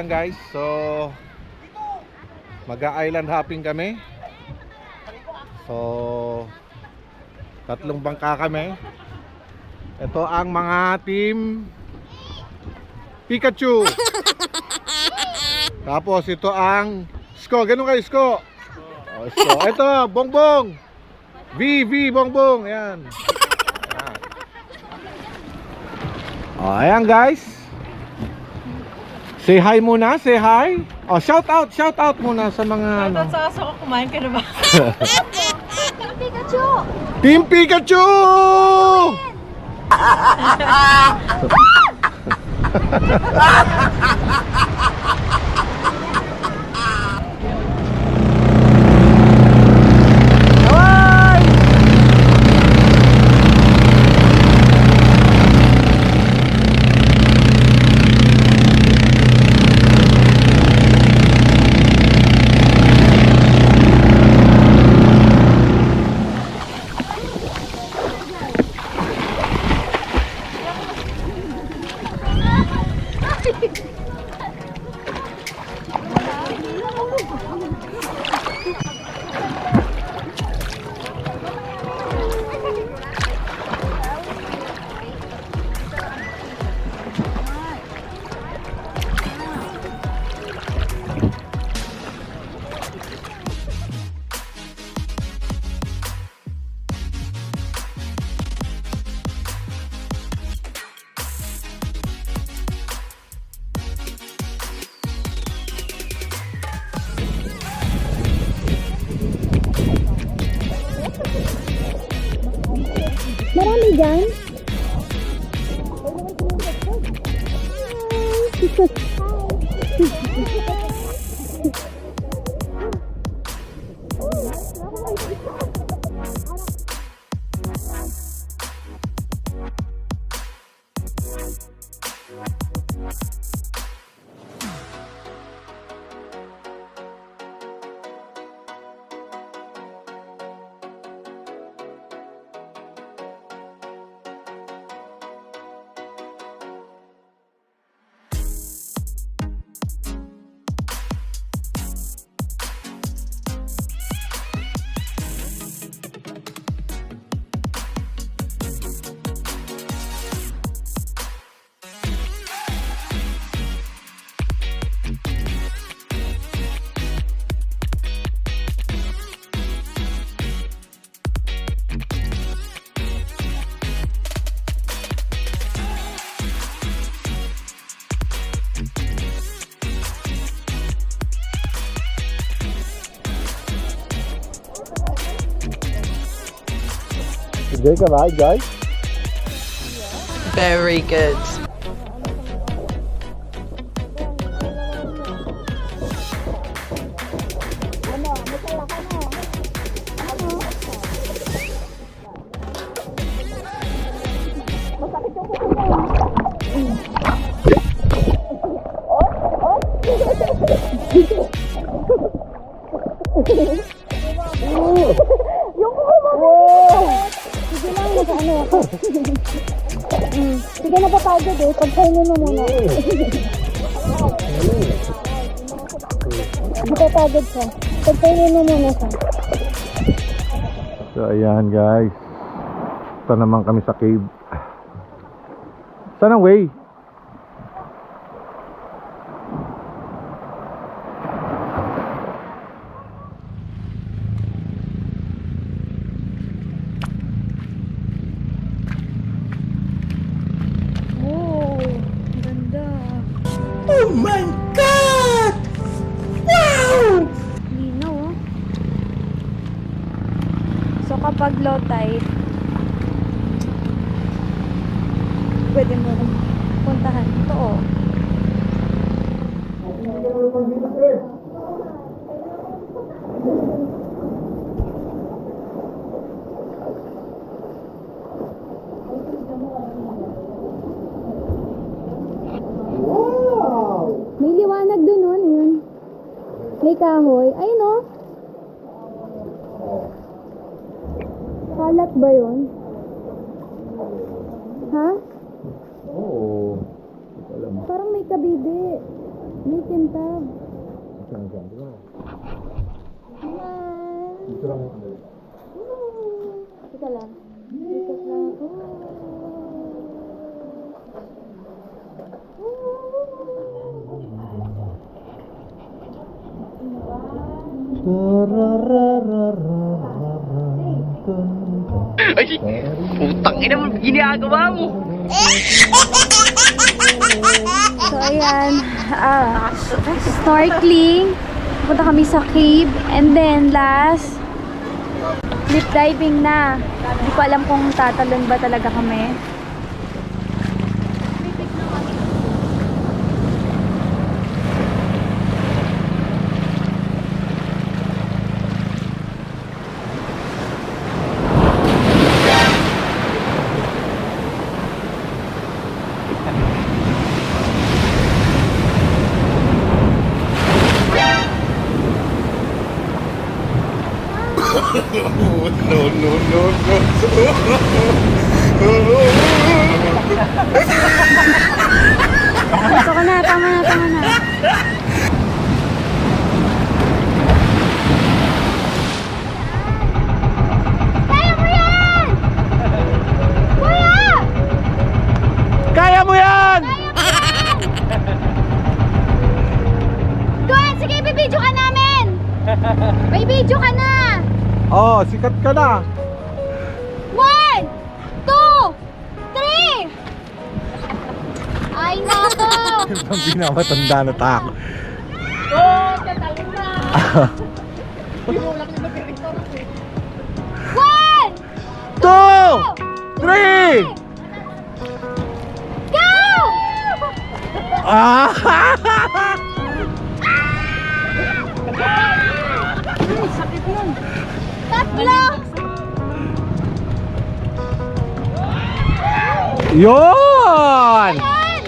guys. So mag-island hopping kami. So tatlong bangka kami. Ito ang mga team Pikachu. Tapos ito ang Sko. Ganun kayo, Sko? Oh, Sko. Ito, Bongbong. V, Bongbong. Ayan. Oh, ayan guys. Say hi muna, say hi. Oh, shout out muna sa mga ano. Sa aso ko, kumain ka na ba? Pikachu! Team Pikachu! Marami dyan? Enjoy ka ba, guys? Very good. Sige na papagod eh, pagkainin mo muna. Napapagod siya. Pagkainin mo muna siya. So ayan guys. Ito naman kami sa cave. Saan ang way? Oh my God! Wow! Linaw oh. So kapag low tide, pwede mo puntahan ito oh. May liwanag dun oh, yun. May kahoy. Ayun oh. Kalat ba yun? Ha? Oo. Parang may kabibi. May kintab. Dito lang. Teka lang. Ikot lang ako. Putang ina mo, ginagawa mo. So, ayan. Snorkeling. Punta kami sa cave. And then, last, lip diving na. Hindi ko alam kung tatalon ba talaga kami. Gusto ko na. Tama na, tama na. Kaya mo yan! Kuya! Kaya mo yan! Kuya, sige, bibidyo ka namin! May video ka na! Oh, sikat ka na. 1, 2, 3! Ay, nako! Ang pinamatanda na tako. Oh, tatalo na. 1, 2, 3! go! Ah! Tatlo! Yun! Yan!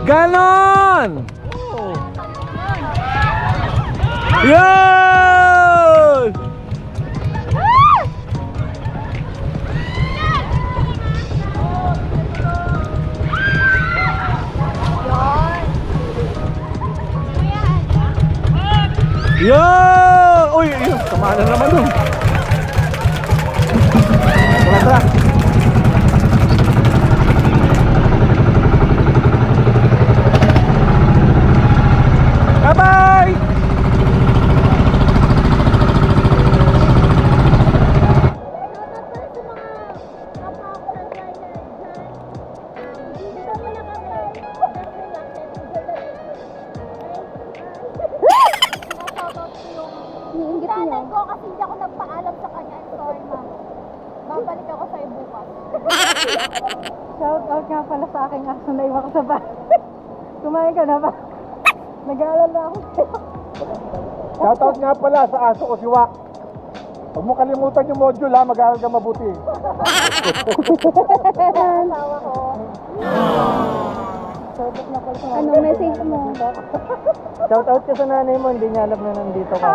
Ganon! Yun! Ah! Yun! Uy, yun, tama na naman dun. Tara, tara. Bye-bye! Nanay ko kasi hindi ako nagpaalam sa kanya. I'm sorry, ma. Babalik ako sa'yo bukas. Shout out nga pala sa aking aso na iwan ko sa bahay. Kumain ka na ba? Nag-aalala ako sa'yo. Shoutout nga pala sa aso ko si Wak. Huwag mo kalimutan yung module ha, mag-aaral ka mabuti. Asawa ko. Ano message mo? Shout out ka sa nanay mo, hindi niya alam na nandito ka.